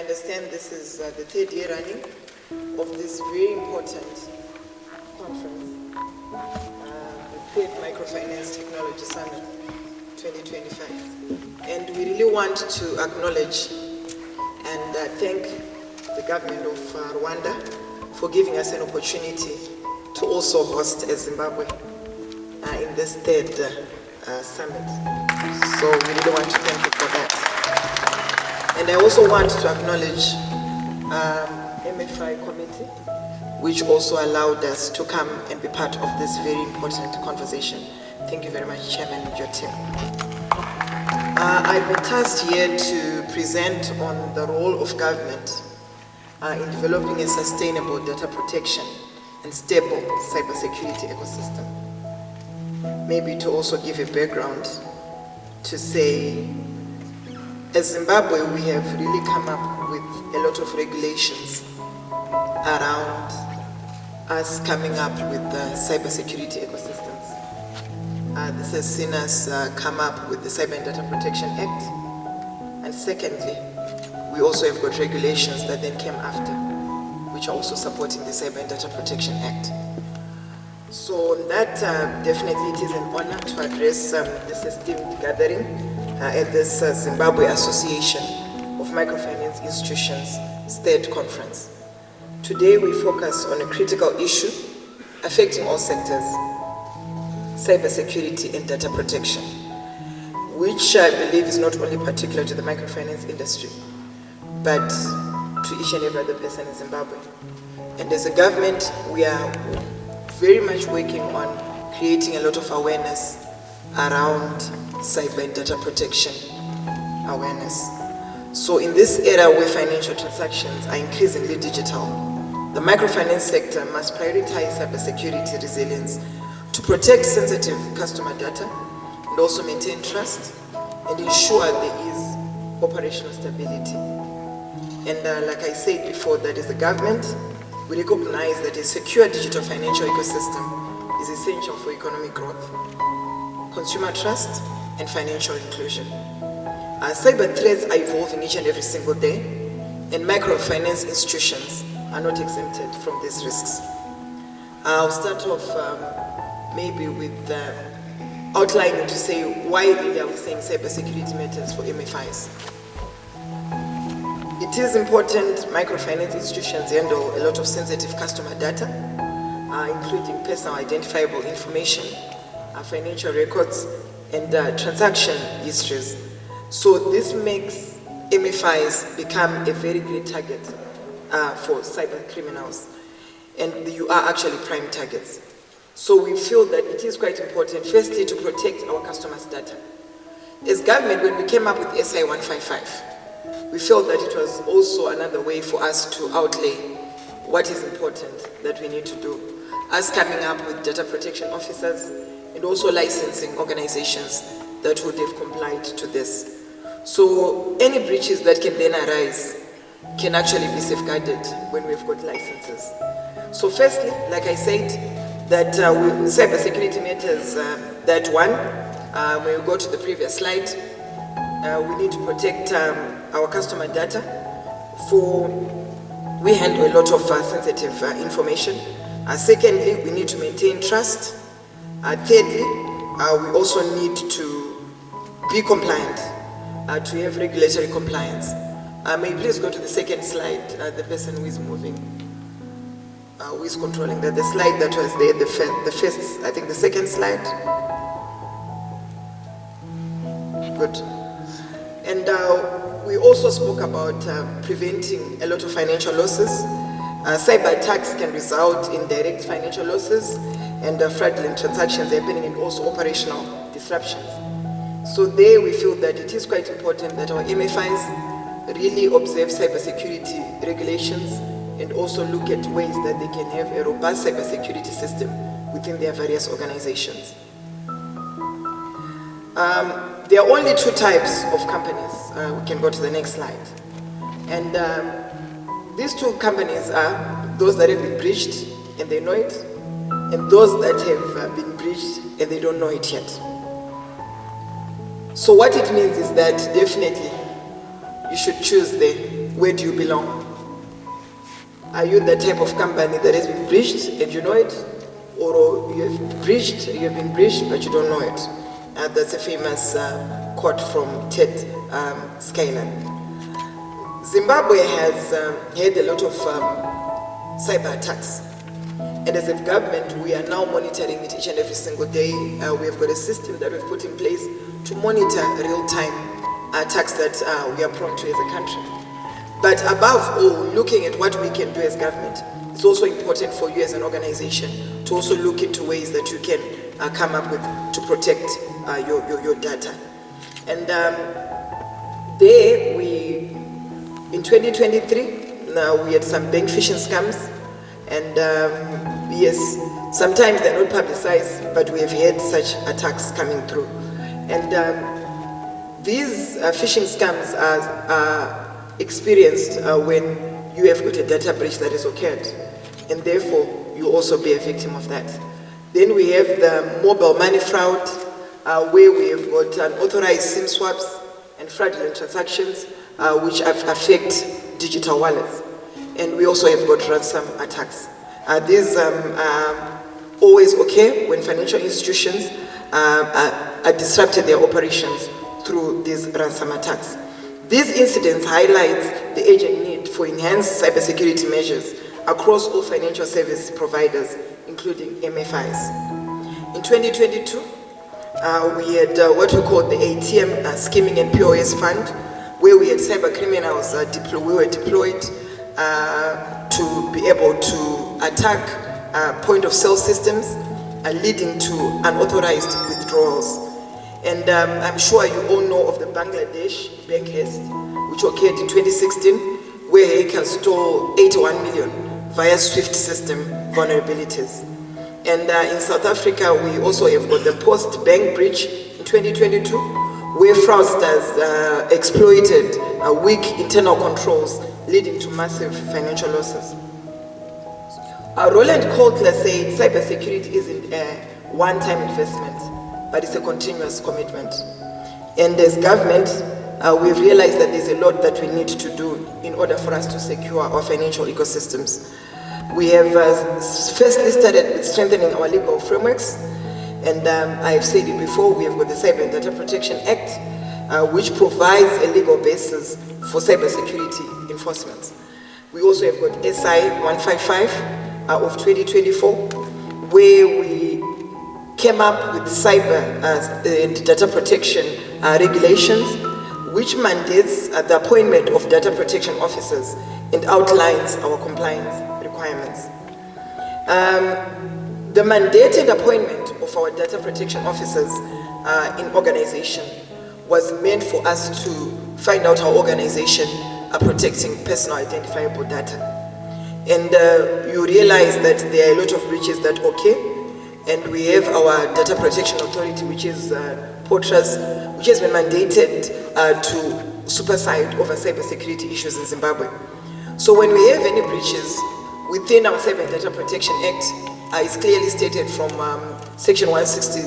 understand this is the third year running of this very important conference, the third Microfinance Technology Summit 2025. And we really want to acknowledge and thank the government of Rwanda for giving us an opportunity to also host Zimbabwe in this third summit. So we really want to thank you for that. And I also want to acknowledge MFI committee, which also allowed us to come and be part of this very important conversation. Thank you very much, Chairman, and your team. I've been tasked here to present on the role of government in developing a sustainable data protection and stable cybersecurity ecosystem. Maybe to also give a background to say, as Zimbabwe, we have really come up with a lot of regulations around us coming up with cybersecurity ecosystems. This has seen us come up with the Cyber and Data Protection Act. And secondly, we also have got regulations that then came after, which are also supporting the Cyber and Data Protection Act. So that definitely it is an honor to address this esteemed gathering at this Zimbabwe Association of Microfinance Institutions third conference. Today we focus on a critical issue affecting all sectors, cybersecurity and data protection, which I believe is not only particular to the microfinance industry, but to each and every other person in Zimbabwe. And as a government, we are very much working on creating a lot of awareness around cyber and data protection awareness. So in this era where financial transactions are increasingly digital, the microfinance sector must prioritize cybersecurity resilience to protect sensitive customer data and also maintain trust and ensure there is operational stability. And like I said before, that as a government, we recognize that a secure digital financial ecosystem is essential for economic growth, consumer trust, and financial inclusion. Cyber threats are evolving each and every single day, and microfinance institutions are not exempted from these risks. I'll start off maybe with outlining to say why really are we saying cybersecurity matters for MFIs. It is important microfinance institutions handle a lot of sensitive customer data, including personal identifiable information, financial records, and transaction histories. So this makes MFIs become a very great target for cyber criminals, and you are actually prime targets. So we feel that it is quite important, firstly, to protect our customers' data. As government, when we came up with SI 155, we felt that it was also another way for us to outlay what is important that we need to do. Us coming up with data protection officers and also licensing organizations that would have complied to this. So any breaches that can then arise can actually be safeguarded when we've got licenses. So firstly, like I said, that cybersecurity matters, that one, when we go to the previous slide, we need to protect our customer data. We handle a lot of sensitive information. Secondly, we need to maintain trust. Thirdly, we also need to be compliant, to have regulatory compliance. May you please go to the second slide, the person who is moving, who is controlling that. The slide that was there, the first, I think the second slide. Good. And we also spoke about preventing a lot of financial losses. Cyber attacks can result in direct financial losses and fraudulent transactions happening, and also operational disruptions. So there we feel that it is quite important that our MFIs really observe cybersecurity regulations and also look at ways that they can have a robust cybersecurity system within their various organizations. There are only two types of companies. We can go to the next slide. And these two companies are those that have been breached and they know it, and those that have been breached and they don't know it yet. So what it means is that definitely you should choose the where do you belong? Are you the type of company that has been breached and you know it? Or you have been breached but you don't know it? That's a famous quote from Ted Skyline. Zimbabwe has had a lot of cyber attacks. And as a government, we are now monitoring it each and every single day. We have got a system that we've put in place to monitor real-time attacks that we are prone to as a country. But above all, looking at what we can do as government, it's also important for you as an organization to also look into ways that you can come up with to protect your data. And in 2023, we had some bank phishing scams. And yes, sometimes they're not publicized, but we have had such attacks coming through. And these phishing scams are experienced when you have got a data breach that has occurred, and therefore you also be a victim of that. Then we have the mobile money fraud, where we have got unauthorized SIM swaps and fraudulent transactions, which affect digital wallets. And we also have got ransom attacks. These are always occur when financial institutions are disrupted their operations through these ransom attacks. These incidents highlight the urgent need for enhanced cybersecurity measures across all financial service providers, including MFIs. In 2022, we had what we call the ATM Skimming and POS Fund, where we had cyber criminals we were deployed to be able to attack point-of-sale systems, leading to unauthorized withdrawals. And I'm sure you all know of the Bangladesh bank heist, which occurred in 2016, where hackers stole 81 million via SWIFT system vulnerabilities. And in South Africa, we also have got the post-bank breach in 2022, where fraudsters exploited weak internal controls, leading to massive financial losses. Roland Kotler said cybersecurity isn't a one-time investment, but it's a continuous commitment. And as government, we've realized that there's a lot that we need to do in order for us to secure our financial ecosystems. We have firstly started with strengthening our legal frameworks, and I've said it before, we have got the Cyber and Data Protection Act, which provides a legal basis for cybersecurity enforcement. We also have got SI 155 of 2024, where we came up with cyber and data protection regulations, which mandates the appointment of data protection officers and outlines our compliance requirements. The mandated appointment of our data protection officers in organization was meant for us to find out how organization are protecting personal identifiable data. And you realize that there are a lot of breaches that occur, and we have our Data Protection Authority, which is POTRAS, which has been mandated to supersede over cybersecurity issues in Zimbabwe. So when we have any breaches within our Cyber and Data Protection Act, it's clearly stated from section 160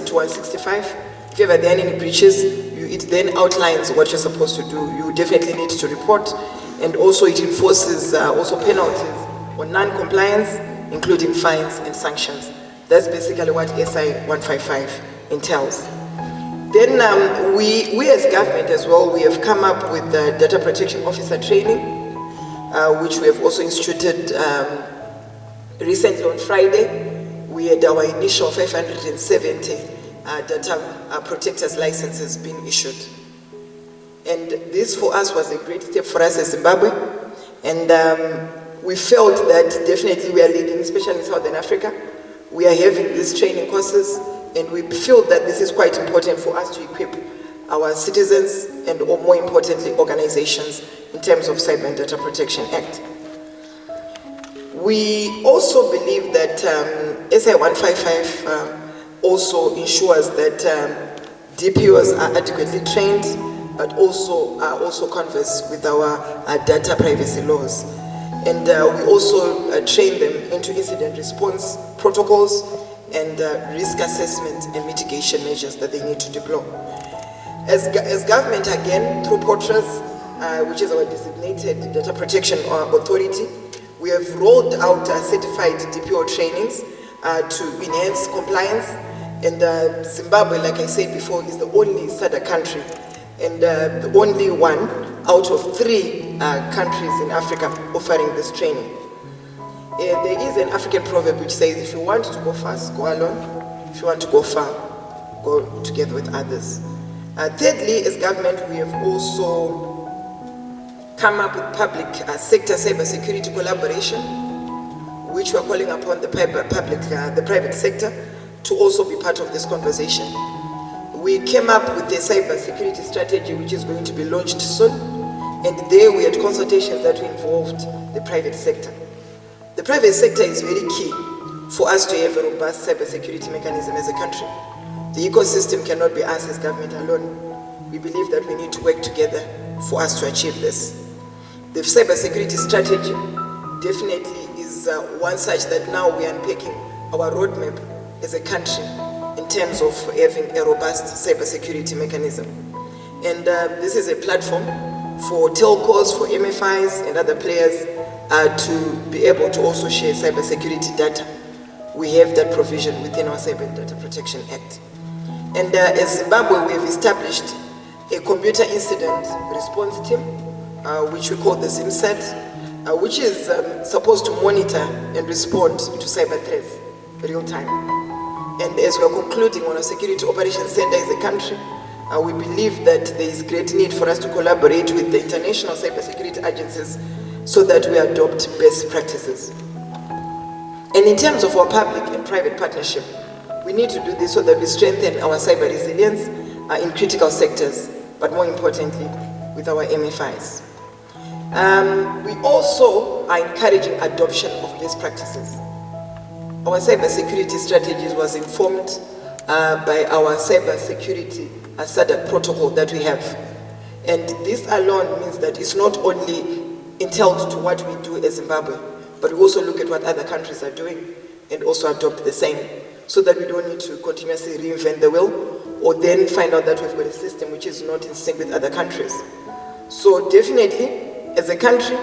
to 165. If ever there are any breaches, it then outlines what you're supposed to do. You definitely need to report, and also it enforces also penalties on non-compliance, including fines and sanctions. That's basically what SI 155 entails. Then we as government as well, we have come up with the Data Protection Officer Training, which we have also instituted recently on Friday. We had our initial 570 data protectors licenses being issued. And this for us was a great step for us as Zimbabwe. And we felt that definitely we are leading, especially in Southern Africa. We are having these training courses, and we feel that this is quite important for us to equip our citizens and, or more importantly, organizations in terms of Cyber and Data Protection Act. We also believe that SI 155 also ensures that DPOs are adequately trained, but also are also conversant with our data privacy laws. And we also train them into incident response protocols and risk assessment and mitigation measures that they need to deploy. As government, again, through POTRAS, which is our designated data protection authority. We have rolled out certified DPO trainings to enhance compliance. And Zimbabwe, like I said before, is the only SADC country and the only one out of 3 countries in Africa offering this training. There is an African proverb which says, if you want to go fast, go alone. If you want to go far, go together with others. Thirdly, as government, we have also come up with public sector cybersecurity collaboration, which we are calling upon the private sector to also be part of this conversation. We came up with a cybersecurity strategy which is going to be launched soon, and there we had consultations that involved the private sector. The private sector is very key for us to have a robust cybersecurity mechanism as a country. The ecosystem cannot be us as government alone. We believe that we need to work together for us to achieve this. The cybersecurity strategy definitely is one such that now we are unpacking our roadmap as a country in terms of having a robust cybersecurity mechanism. And this is a platform for telcos, for MFIs and other players to be able to also share cybersecurity data. We have that provision within our Cyber Data Protection Act. And as Zimbabwe, we have established a computer incident response team, which we call the ZIMSAT, which is supposed to monitor and respond to cyber threats real time. And as we are concluding on our Security Operations Center as a country, we believe that there is great need for us to collaborate with the international cybersecurity agencies so that we adopt best practices. And in terms of our public and private partnership, we need to do this so that we strengthen our cyber resilience in critical sectors, but more importantly, with our MFIs. We also are encouraging adoption of best practices. Our cybersecurity strategies was informed by our cybersecurity SADC protocol that we have. And this alone means that it's not only entailed to what we do as Zimbabwe, but we also look at what other countries are doing and also adopt the same, so that we don't need to continuously reinvent the wheel or then find out that we've got a system which is not in sync with other countries. So definitely, as a country,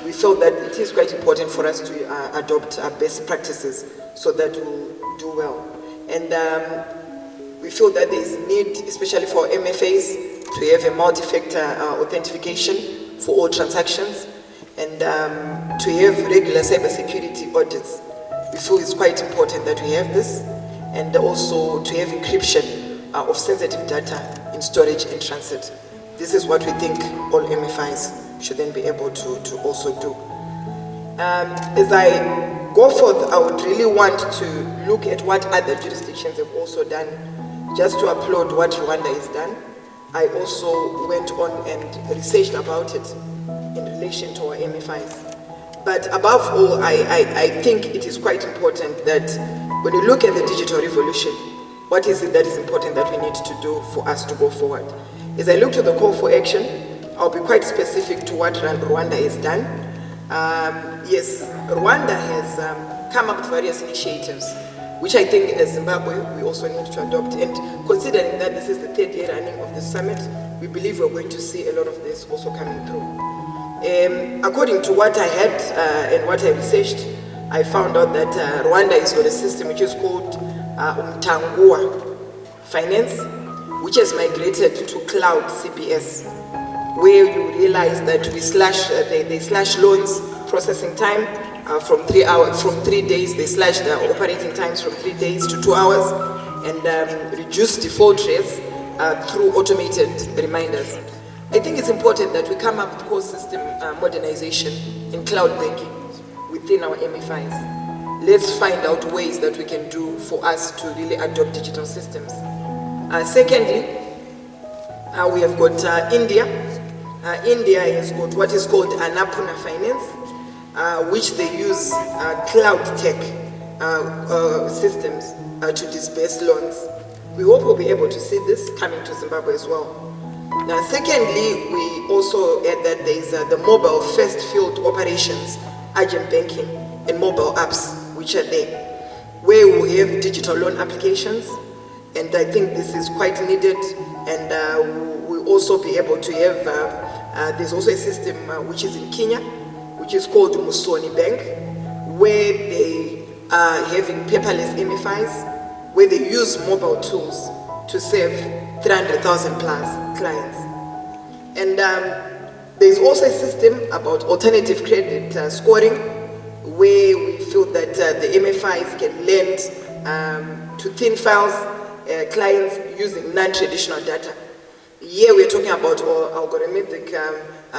we feel that it is quite important for us to adopt best practices so that we'll do well. And we feel that there is need, especially for MFAs, to have a multi-factor authentication for all transactions and to have regular cybersecurity audits. We feel it's quite important that we have this, and also to have encryption of sensitive data in storage and transit. This is what we think all MFIs should then be able to also do. As I go forth, I would really want to look at what other jurisdictions have also done. Just to applaud what Rwanda has done, I also went on and researched about it in relation to our MFIs. But above all, I think it is quite important that when you look at the digital revolution, what is it that is important that we need to do for us to go forward? As I look to the call for action, I'll be quite specific to what Rwanda has done. Yes, Rwanda has come up with various initiatives, which I think as Zimbabwe, we also need to adopt. And considering that this is the 3rd year running of the summit, we believe we're going to see a lot of this also coming through. According to what I had and what I researched, I found out that Rwanda has got a system which is called Umtangua Finance, which has migrated to cloud CBS, where you realize that we they slash loans processing time from 3 days. They slash the operating times from 3 days to 2 hours, and reduce default rates through automated reminders. I think it's important that we come up with core system modernization in cloud banking within our MFIs. Let's find out ways that we can do for us to really adopt digital systems. Secondly, we have got India. India has got what is called Annapurna Finance, which they use cloud tech systems to disburse loans. We hope we'll be able to see this coming to Zimbabwe as well. Now, secondly, we also add that there is the mobile first field operations, agent banking, and mobile apps, which are there, where we have digital loan applications, and I think this is quite needed, and we'll also be able to have There's also a system which is in Kenya, which is called Musoni Bank, where they are having paperless MFIs, where they use mobile tools to serve 300,000 plus clients. And there's also a system about alternative credit scoring, where we feel that the MFIs can lend to thin files clients using non-traditional data. Here we're talking about algorithmic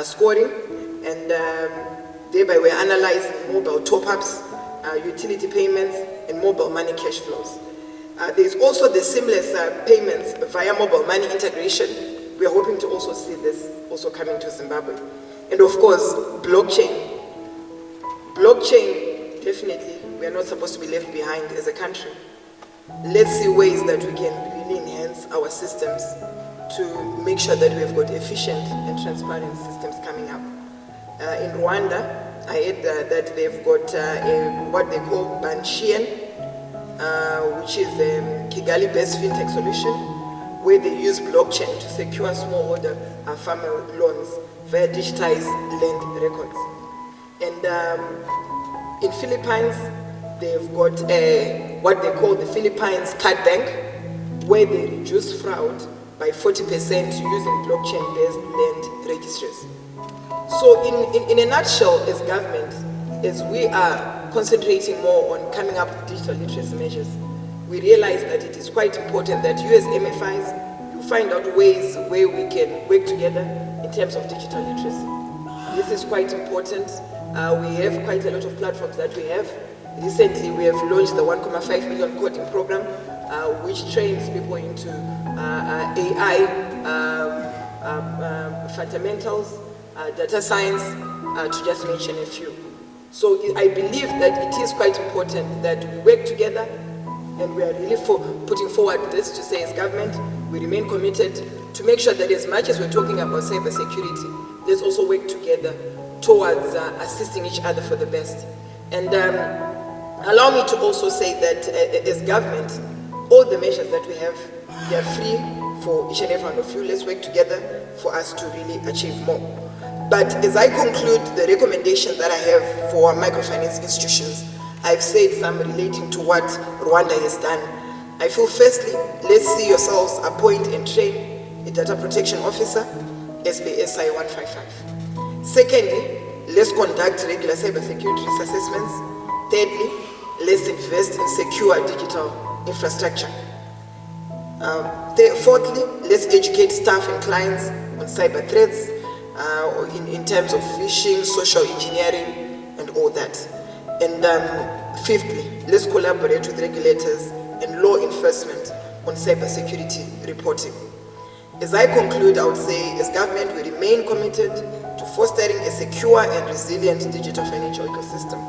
scoring, and thereby we're analyzing mobile top-ups, utility payments, and mobile money cash flows. There's also the seamless payments via mobile money integration. We are hoping to also see this also coming to Zimbabwe. And of course, blockchain. Blockchain, definitely, we are not supposed to be left behind as a country. Let's see ways that we can really enhance our systems to make sure that we've got efficient and transparent systems coming up. In Rwanda, I heard that they've got what they call Banshian, which is a Kigali-based fintech solution, where they use blockchain to secure smallholder farmer loans via digitized land records. And in Philippines, they've got what they call the Philippines Card Bank, where they reduce fraud by 40% using blockchain-based land registries. So in a nutshell, as government, as we are concentrating more on coming up with digital literacy measures, we realize that it is quite important that you as MFIs, you find out ways where we can work together in terms of digital literacy. This is quite important. We have quite a lot of platforms that we have. Recently, we have launched the 1.5 million coding program, which trains people into AI fundamentals, data science, to just mention a few. So I believe that it is quite important that we work together, and we are really putting forward this to say, as government, we remain committed to make sure that as much as we're talking about cybersecurity, let's also work together towards assisting each other for the best. And allow me to also say that as government, all the measures that we have, they are free for each and every one of you. Let's work together for us to really achieve more. But as I conclude the recommendation that I have for microfinance institutions, I've said some relating to what Rwanda has done. I feel firstly, let's see yourselves appoint and train a data protection officer, SBSI 155. Secondly, let's conduct regular cybersecurity risk assessments. Thirdly, let's invest in secure digital infrastructure. Fourthly, let's educate staff and clients on cyber threats in terms of phishing, social engineering, and all that. And fifthly, let's collaborate with regulators and law enforcement on cybersecurity reporting. As I conclude, I would say, as government, we remain committed to fostering a secure and resilient digital financial ecosystem.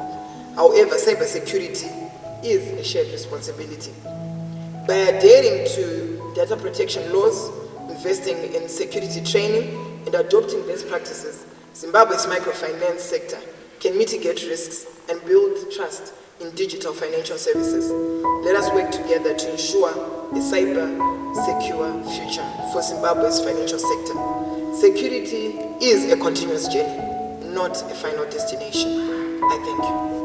However, cybersecurity is a shared responsibility. By adhering to data protection laws, investing in security training, and adopting best practices, Zimbabwe's microfinance sector can mitigate risks and build trust in digital financial services. Let us work together to ensure a cyber-secure future for Zimbabwe's financial sector. Security is a continuous journey, not a final destination. I thank you.